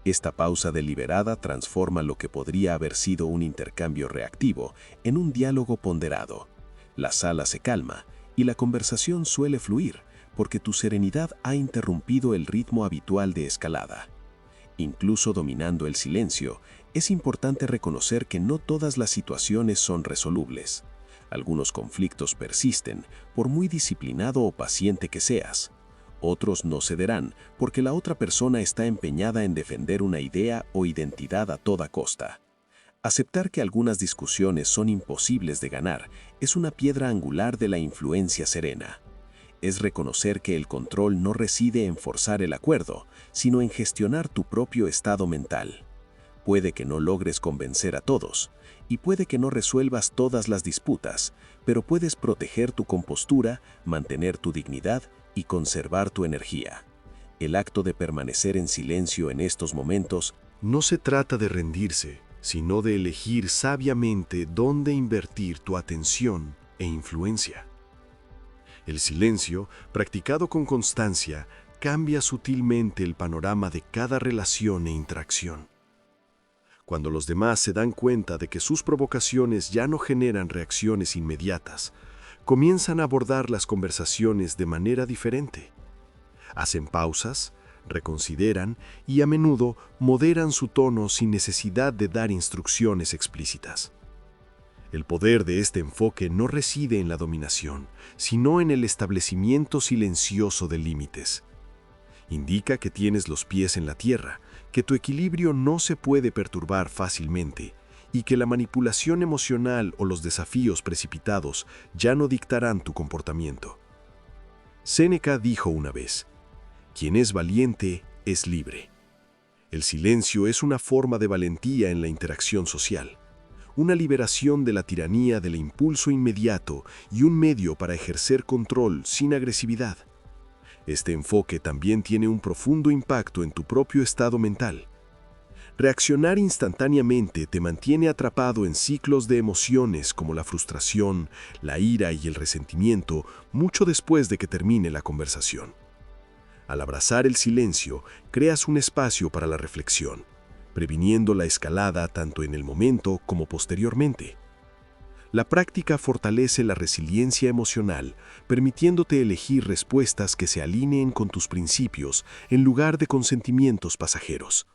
Esta pausa deliberada transforma lo que podría haber sido un intercambio reactivo en un diálogo ponderado. La sala se calma y la conversación suele fluir, porque tu serenidad ha interrumpido el ritmo habitual de escalada. Incluso dominando el silencio, es importante reconocer que no todas las situaciones son resolubles. Algunos conflictos persisten, por muy disciplinado o paciente que seas. Otros no cederán, porque la otra persona está empeñada en defender una idea o identidad a toda costa. Aceptar que algunas discusiones son imposibles de ganar es una piedra angular de la influencia serena. Es reconocer que el control no reside en forzar el acuerdo, sino en gestionar tu propio estado mental. Puede que no logres convencer a todos, y puede que no resuelvas todas las disputas, pero puedes proteger tu compostura, mantener tu dignidad y conservar tu energía. El acto de permanecer en silencio en estos momentos no se trata de rendirse, sino de elegir sabiamente dónde invertir tu atención e influencia. El silencio, practicado con constancia, cambia sutilmente el panorama de cada relación e interacción. Cuando los demás se dan cuenta de que sus provocaciones ya no generan reacciones inmediatas, comienzan a abordar las conversaciones de manera diferente. Hacen pausas, reconsideran y a menudo moderan su tono sin necesidad de dar instrucciones explícitas. El poder de este enfoque no reside en la dominación, sino en el establecimiento silencioso de límites. Indica que tienes los pies en la tierra, que tu equilibrio no se puede perturbar fácilmente y que la manipulación emocional o los desafíos precipitados ya no dictarán tu comportamiento. Séneca dijo una vez: quien es valiente es libre. El silencio es una forma de valentía en la interacción social, una liberación de la tiranía del impulso inmediato y un medio para ejercer control sin agresividad. Este enfoque también tiene un profundo impacto en tu propio estado mental. Reaccionar instantáneamente te mantiene atrapado en ciclos de emociones como la frustración, la ira y el resentimiento mucho después de que termine la conversación. Al abrazar el silencio, creas un espacio para la reflexión, previniendo la escalada tanto en el momento como posteriormente. La práctica fortalece la resiliencia emocional, permitiéndote elegir respuestas que se alineen con tus principios en lugar de con sentimientos pasajeros.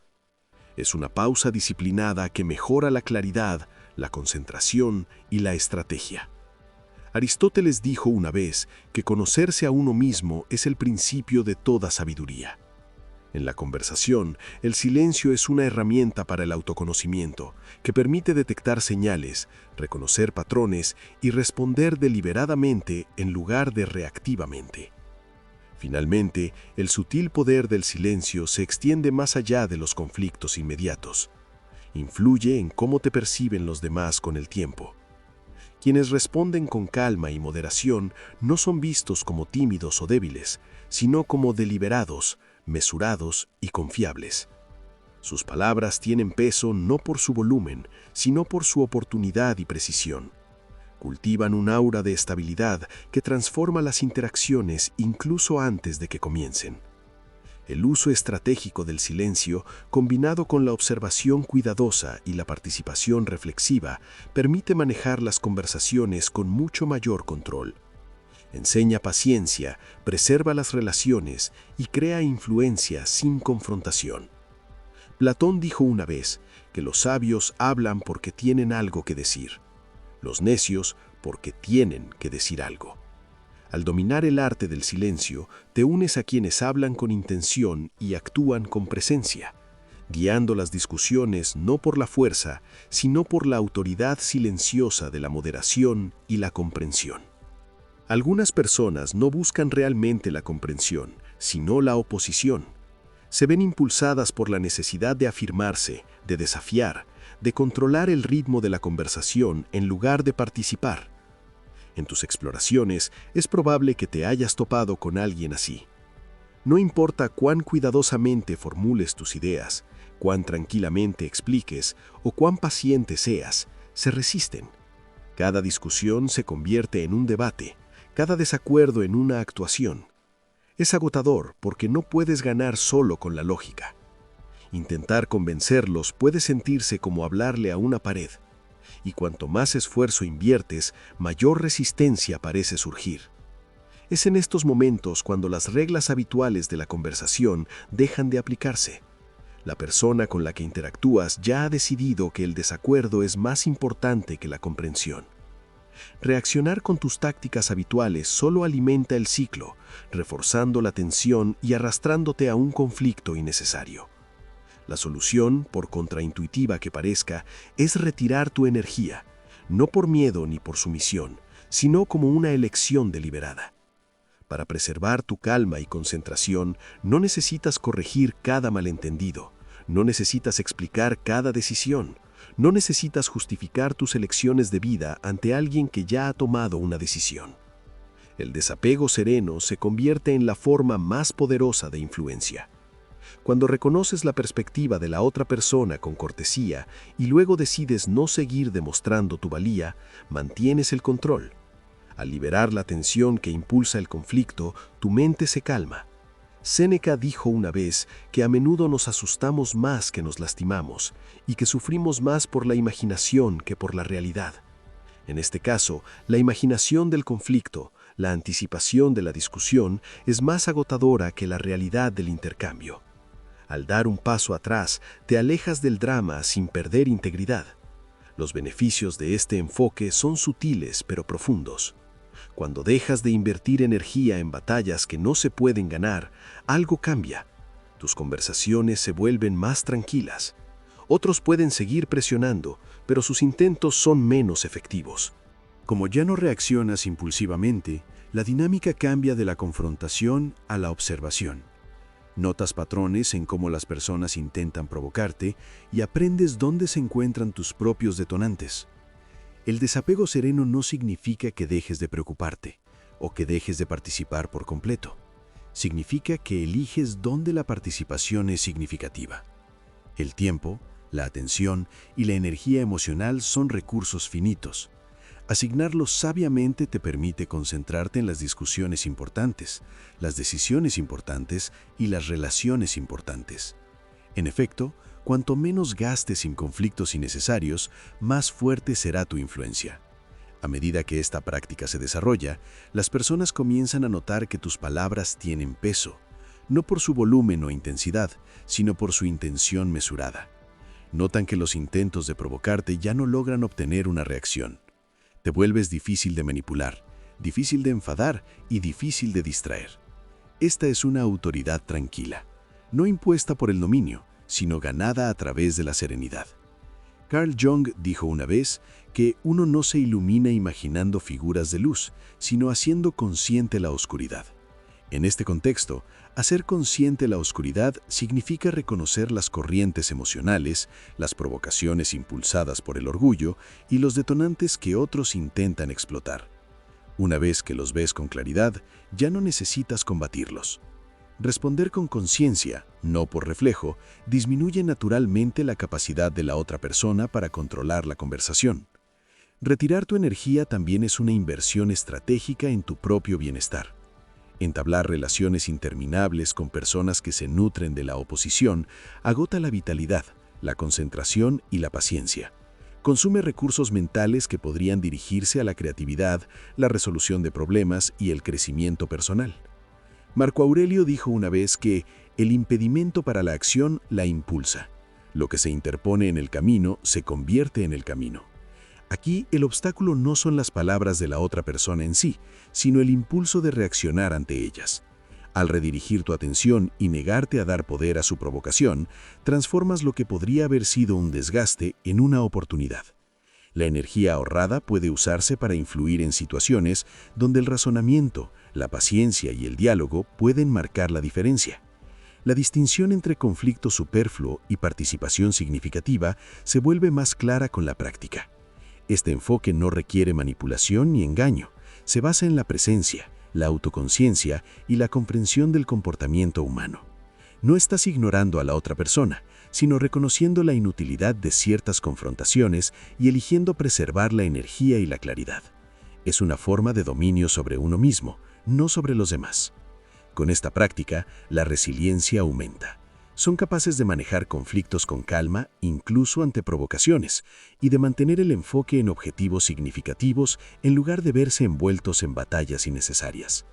Es una pausa disciplinada que mejora la claridad, la concentración y la estrategia. Aristóteles dijo una vez que conocerse a uno mismo es el principio de toda sabiduría. En la conversación, el silencio es una herramienta para el autoconocimiento que permite detectar señales, reconocer patrones y responder deliberadamente en lugar de reactivamente. Finalmente, el sutil poder del silencio se extiende más allá de los conflictos inmediatos. Influye en cómo te perciben los demás con el tiempo. Quienes responden con calma y moderación no son vistos como tímidos o débiles, sino como deliberados, mesurados y confiables. Sus palabras tienen peso no por su volumen, sino por su oportunidad y precisión. Cultivan un aura de estabilidad que transforma las interacciones incluso antes de que comiencen. El uso estratégico del silencio, combinado con la observación cuidadosa y la participación reflexiva, permite manejar las conversaciones con mucho mayor control. Enseña paciencia, preserva las relaciones y crea influencia sin confrontación. Platón dijo una vez que los sabios hablan porque tienen algo que decir, los necios porque tienen que decir algo. Al dominar el arte del silencio, te unes a quienes hablan con intención y actúan con presencia, guiando las discusiones no por la fuerza, sino por la autoridad silenciosa de la moderación y la comprensión. Algunas personas no buscan realmente la comprensión, sino la oposición. Se ven impulsadas por la necesidad de afirmarse, de desafiar, de controlar el ritmo de la conversación en lugar de participar. En tus exploraciones es probable que te hayas topado con alguien así. No importa cuán cuidadosamente formules tus ideas, cuán tranquilamente expliques o cuán paciente seas, se resisten. Cada discusión se convierte en un debate, cada desacuerdo en una actuación. Es agotador porque no puedes ganar solo con la lógica. Intentar convencerlos puede sentirse como hablarle a una pared, y cuanto más esfuerzo inviertes, mayor resistencia parece surgir. Es en estos momentos cuando las reglas habituales de la conversación dejan de aplicarse. La persona con la que interactúas ya ha decidido que el desacuerdo es más importante que la comprensión. Reaccionar con tus tácticas habituales solo alimenta el ciclo, reforzando la tensión y arrastrándote a un conflicto innecesario. La solución, por contraintuitiva que parezca, es retirar tu energía, no por miedo ni por sumisión, sino como una elección deliberada. Para preservar tu calma y concentración, no necesitas corregir cada malentendido, no necesitas explicar cada decisión, no necesitas justificar tus elecciones de vida ante alguien que ya ha tomado una decisión. El desapego sereno se convierte en la forma más poderosa de influencia. Cuando reconoces la perspectiva de la otra persona con cortesía y luego decides no seguir demostrando tu valía, mantienes el control. Al liberar la tensión que impulsa el conflicto, tu mente se calma. Séneca dijo una vez que a menudo nos asustamos más que nos lastimamos y que sufrimos más por la imaginación que por la realidad. En este caso, la imaginación del conflicto, La anticipación de la discusión es más agotadora que la realidad del intercambio. Al dar un paso atrás, te alejas del drama sin perder integridad. Los beneficios de este enfoque son sutiles pero profundos. Cuando dejas de invertir energía en batallas que no se pueden ganar, algo cambia. Tus conversaciones se vuelven más tranquilas. Otros pueden seguir presionando, pero sus intentos son menos efectivos. Como ya no reaccionas impulsivamente, la dinámica cambia de la confrontación a la observación. Notas patrones en cómo las personas intentan provocarte y aprendes dónde se encuentran tus propios detonantes. El desapego sereno no significa que dejes de preocuparte o que dejes de participar por completo. Significa que eliges dónde la participación es significativa. El tiempo, la atención y la energía emocional son recursos finitos. Asignarlos sabiamente te permite concentrarte en las discusiones importantes, las decisiones importantes y las relaciones importantes. En efecto, cuanto menos gastes en conflictos innecesarios, más fuerte será tu influencia. A medida que esta práctica se desarrolla, las personas comienzan a notar que tus palabras tienen peso, no por su volumen o intensidad, sino por su intención mesurada. Notan que los intentos de provocarte ya no logran obtener una reacción. Te vuelves difícil de manipular, difícil de enfadar y difícil de distraer. Esta es una autoridad tranquila, no impuesta por el dominio, sino ganada a través de la serenidad. Carl Jung dijo una vez que uno no se ilumina imaginando figuras de luz, sino haciendo consciente la oscuridad. En este contexto, hacer consciente la oscuridad significa reconocer las corrientes emocionales, las provocaciones impulsadas por el orgullo y los detonantes que otros intentan explotar. Una vez que los ves con claridad, ya no necesitas combatirlos. Responder con conciencia, no por reflejo, disminuye naturalmente la capacidad de la otra persona para controlar la conversación. Retirar tu energía también es una inversión estratégica en tu propio bienestar. Entablar relaciones interminables con personas que se nutren de la oposición agota la vitalidad, la concentración y la paciencia. Consume recursos mentales que podrían dirigirse a la creatividad, la resolución de problemas y el crecimiento personal. Marco Aurelio dijo una vez que el impedimento para la acción la impulsa. Lo que se interpone en el camino se convierte en el camino. Aquí el obstáculo no son las palabras de la otra persona en sí, sino el impulso de reaccionar ante ellas. Al redirigir tu atención y negarte a dar poder a su provocación, transformas lo que podría haber sido un desgaste en una oportunidad. La energía ahorrada puede usarse para influir en situaciones donde el razonamiento, la paciencia y el diálogo pueden marcar la diferencia. La distinción entre conflicto superfluo y participación significativa se vuelve más clara con la práctica. Este enfoque no requiere manipulación ni engaño, se basa en la presencia, la autoconciencia y la comprensión del comportamiento humano. No estás ignorando a la otra persona, sino reconociendo la inutilidad de ciertas confrontaciones y eligiendo preservar la energía y la claridad. Es una forma de dominio sobre uno mismo, no sobre los demás. Con esta práctica, la resiliencia aumenta. Son capaces de manejar conflictos con calma, incluso ante provocaciones, y de mantener el enfoque en objetivos significativos en lugar de verse envueltos en batallas innecesarias.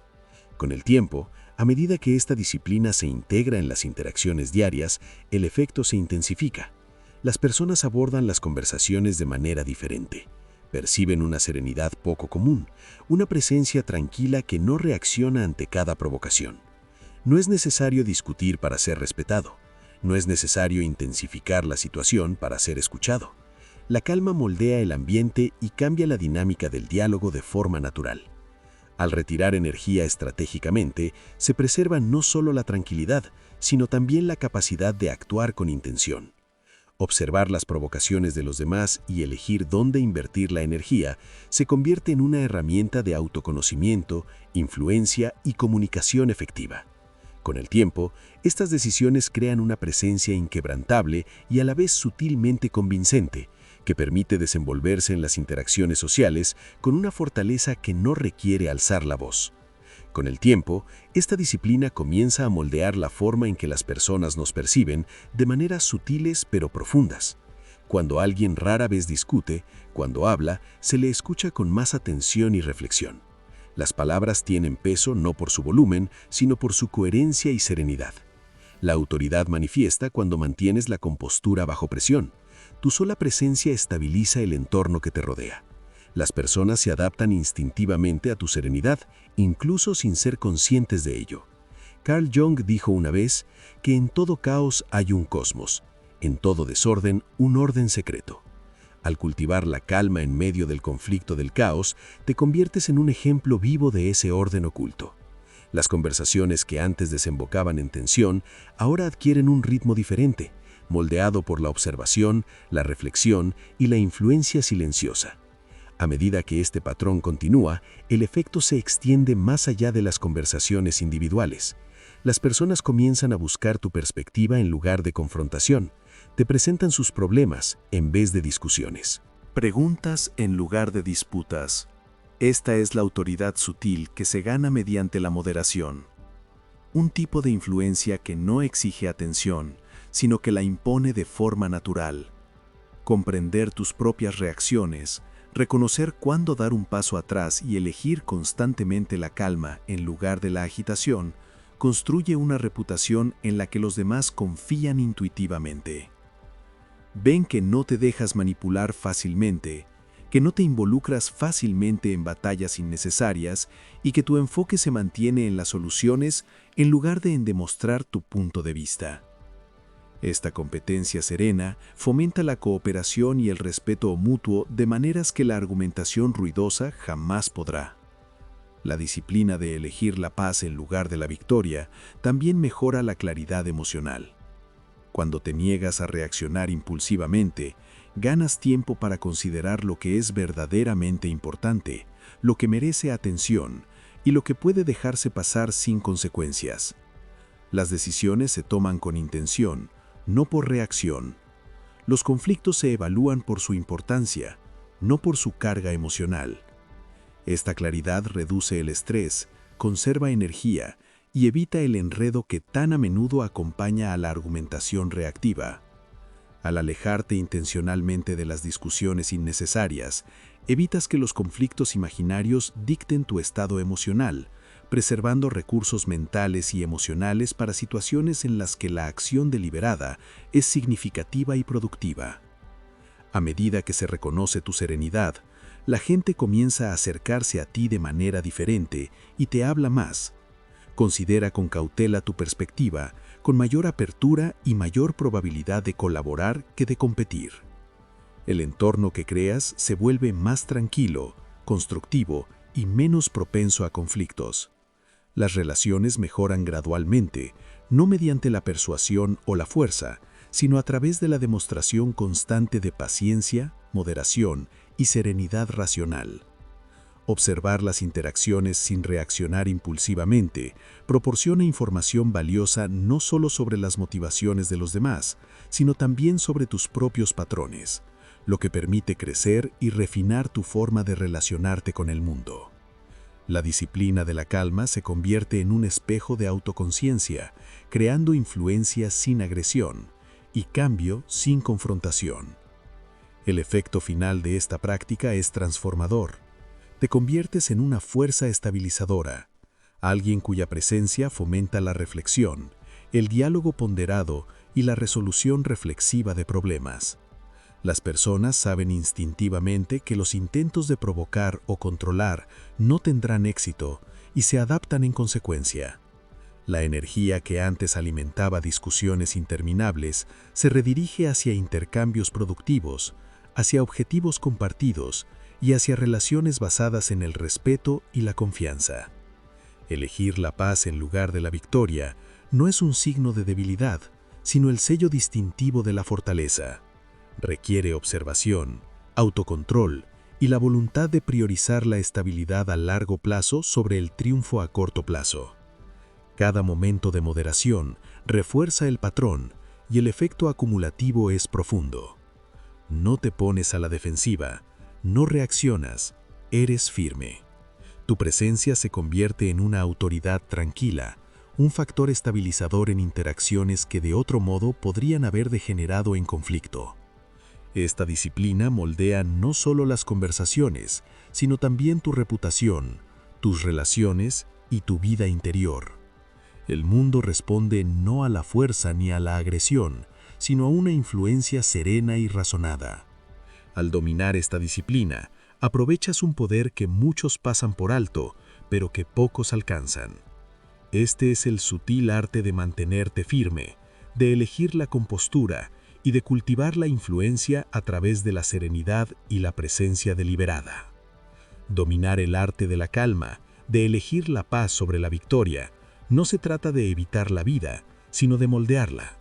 Con el tiempo, a medida que esta disciplina se integra en las interacciones diarias, el efecto se intensifica. Las personas abordan las conversaciones de manera diferente. Perciben una serenidad poco común, una presencia tranquila que no reacciona ante cada provocación. No es necesario discutir para ser respetado. No es necesario intensificar la situación para ser escuchado. La calma moldea el ambiente y cambia la dinámica del diálogo de forma natural. Al retirar energía estratégicamente, se preserva no solo la tranquilidad, sino también la capacidad de actuar con intención. Observar las provocaciones de los demás y elegir dónde invertir la energía se convierte en una herramienta de autoconocimiento, influencia y comunicación efectiva. Con el tiempo, estas decisiones crean una presencia inquebrantable y a la vez sutilmente convincente, que permite desenvolverse en las interacciones sociales con una fortaleza que no requiere alzar la voz. Con el tiempo, esta disciplina comienza a moldear la forma en que las personas nos perciben de maneras sutiles pero profundas. Cuando alguien rara vez discute, cuando habla, se le escucha con más atención y reflexión. Las palabras tienen peso no por su volumen, sino por su coherencia y serenidad. La autoridad manifiesta cuando mantienes la compostura bajo presión. Tu sola presencia estabiliza el entorno que te rodea. Las personas se adaptan instintivamente a tu serenidad, incluso sin ser conscientes de ello. Carl Jung dijo una vez que en todo caos hay un cosmos, en todo desorden un orden secreto. Al cultivar la calma en medio del conflicto del caos, te conviertes en un ejemplo vivo de ese orden oculto. Las conversaciones que antes desembocaban en tensión, ahora adquieren un ritmo diferente, moldeado por la observación, la reflexión y la influencia silenciosa. A medida que este patrón continúa, el efecto se extiende más allá de las conversaciones individuales. Las personas comienzan a buscar tu perspectiva en lugar de confrontación. Te presentan sus problemas en vez de discusiones. Preguntas en lugar de disputas. Esta es la autoridad sutil que se gana mediante la moderación. Un tipo de influencia que no exige atención, sino que la impone de forma natural. Comprender tus propias reacciones, reconocer cuándo dar un paso atrás y elegir constantemente la calma en lugar de la agitación, construye una reputación en la que los demás confían intuitivamente. Ven que no te dejas manipular fácilmente, que no te involucras fácilmente en batallas innecesarias y que tu enfoque se mantiene en las soluciones en lugar de en demostrar tu punto de vista. Esta competencia serena fomenta la cooperación y el respeto mutuo de maneras que la argumentación ruidosa jamás podrá. La disciplina de elegir la paz en lugar de la victoria también mejora la claridad emocional. Cuando te niegas a reaccionar impulsivamente, ganas tiempo para considerar lo que es verdaderamente importante, lo que merece atención y lo que puede dejarse pasar sin consecuencias. Las decisiones se toman con intención, no por reacción. Los conflictos se evalúan por su importancia, no por su carga emocional. Esta claridad reduce el estrés, conserva energía y evita el enredo que tan a menudo acompaña a la argumentación reactiva. Al alejarte intencionalmente de las discusiones innecesarias, evitas que los conflictos imaginarios dicten tu estado emocional, preservando recursos mentales y emocionales para situaciones en las que la acción deliberada es significativa y productiva. A medida que se reconoce tu serenidad, la gente comienza a acercarse a ti de manera diferente y te habla más. Considera con cautela tu perspectiva, con mayor apertura y mayor probabilidad de colaborar que de competir. El entorno que creas se vuelve más tranquilo, constructivo y menos propenso a conflictos. Las relaciones mejoran gradualmente, no mediante la persuasión o la fuerza, sino a través de la demostración constante de paciencia, moderación y serenidad racional. Observar las interacciones sin reaccionar impulsivamente proporciona información valiosa no solo sobre las motivaciones de los demás, sino también sobre tus propios patrones, lo que permite crecer y refinar tu forma de relacionarte con el mundo. La disciplina de la calma se convierte en un espejo de autoconciencia, creando influencia sin agresión y cambio sin confrontación. El efecto final de esta práctica es transformador. Te conviertes en una fuerza estabilizadora, alguien cuya presencia fomenta la reflexión, el diálogo ponderado y la resolución reflexiva de problemas. Las personas saben instintivamente que los intentos de provocar o controlar no tendrán éxito y se adaptan en consecuencia. La energía que antes alimentaba discusiones interminables se redirige hacia intercambios productivos, hacia objetivos compartidos y hacia relaciones basadas en el respeto y la confianza. Elegir la paz en lugar de la victoria no es un signo de debilidad, sino el sello distintivo de la fortaleza. Requiere observación, autocontrol y la voluntad de priorizar la estabilidad a largo plazo sobre el triunfo a corto plazo. Cada momento de moderación refuerza el patrón y el efecto acumulativo es profundo. No te pones a la defensiva, no reaccionas, eres firme. Tu presencia se convierte en una autoridad tranquila, un factor estabilizador en interacciones que de otro modo podrían haber degenerado en conflicto. Esta disciplina moldea no solo las conversaciones, sino también tu reputación, tus relaciones y tu vida interior. El mundo responde no a la fuerza ni a la agresión, sino a una influencia serena y razonada. Al dominar esta disciplina, aprovechas un poder que muchos pasan por alto, pero que pocos alcanzan. Este es el sutil arte de mantenerte firme, de elegir la compostura y de cultivar la influencia a través de la serenidad y la presencia deliberada. Dominar el arte de la calma, de elegir la paz sobre la victoria, no se trata de evitar la vida, sino de moldearla.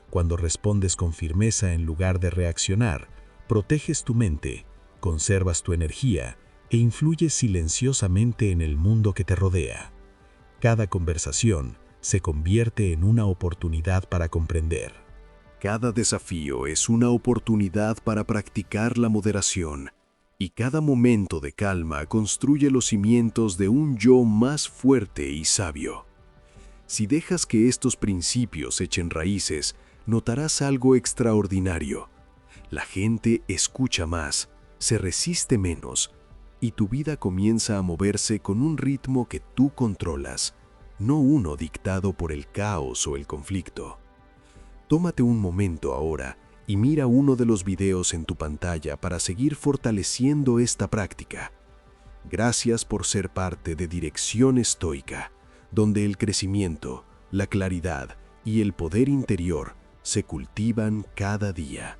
Cuando respondes con firmeza en lugar de reaccionar, proteges tu mente, conservas tu energía e influyes silenciosamente en el mundo que te rodea. Cada conversación se convierte en una oportunidad para comprender. Cada desafío es una oportunidad para practicar la moderación, y cada momento de calma construye los cimientos de un yo más fuerte y sabio. Si dejas que estos principios echen raíces, notarás algo extraordinario. La gente escucha más, se resiste menos, y tu vida comienza a moverse con un ritmo que tú controlas, no uno dictado por el caos o el conflicto. Tómate un momento ahora y mira uno de los videos en tu pantalla para seguir fortaleciendo esta práctica. Gracias por ser parte de Dirección Estoica, donde el crecimiento, la claridad y el poder interior se cultivan cada día.